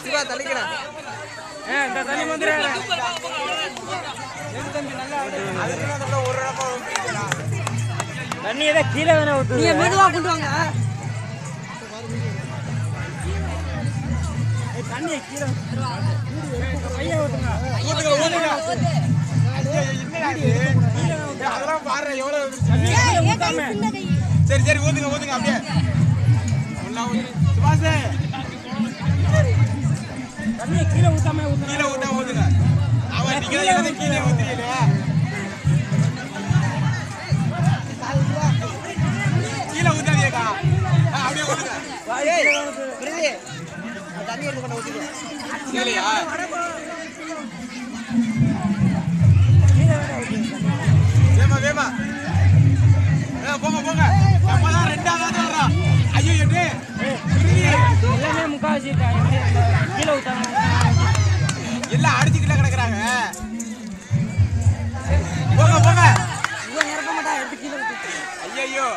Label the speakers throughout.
Speaker 1: சிவா தள்ளிக்கிறேன்.
Speaker 2: இந்த தண்ணி வந்துடுறேன். தண்ணி ஏதாவது கீழே வேணா ஊத்து.
Speaker 1: நீங்க மெதுவா கொண்டு வாங்க.
Speaker 2: தண்ணியை கீழே கையை ஊத்துங்க.
Speaker 3: அதெல்லாம் பாரு எவ்வளவு.
Speaker 1: சரி சரி ஊத்துங்க ஊத்துங்க அப்படியே. சுபாஷ்
Speaker 2: தண்ணியை கீழே ஊத்தாம ஊத்துங்க.
Speaker 1: கீழே ஊத்துங்க. அவன் நீங்க கீழே ஊத்துறீங்களே. கீழே ஊத்தாதீங்கக்கா. அப்படியே ஊத்துங்க. பிரதி தண்ணி எடுத்து கொண்டு ஊத்துங்க. கீழேயா? வேமா வேமா. போங்க போங்க. நம்மதான் ரெண்டாவது வர்றோம். ஐயோ என்ன?
Speaker 2: எல்லாமே முக்காவாசி கீழே ஊத்தாம
Speaker 1: எல்லாம் அடிச்சுக்கிட்ட கிடக்குறாங்க. போங்க போங்க.
Speaker 2: இறக்க மாட்டா எடுத்து கீழே ஊத்து.
Speaker 1: ஐயோ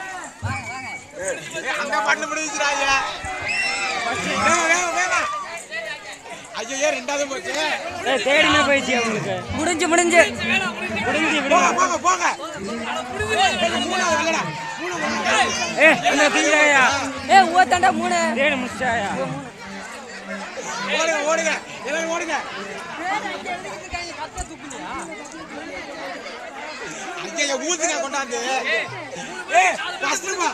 Speaker 1: அங்க பண்ண முடிஞ்சிடாங்க. வேமா வேமா. ஐயோ ரெண்டாவது போச்சு.
Speaker 2: தேடினா போயிடுச்சு அவங்களுக்கு. முடிஞ்சு
Speaker 1: போங்க போங்க போங்க.
Speaker 2: என்ன தீங்காயா?
Speaker 1: ஓத்தாண்டா 3
Speaker 2: தேடி முடிச்சாயா?
Speaker 1: ஓடுங்க ஓடுங்க எல்லாரும் ஓடுங்க. ஐயா ஊத்துங்க கொண்டாந்து. கஷ்டமா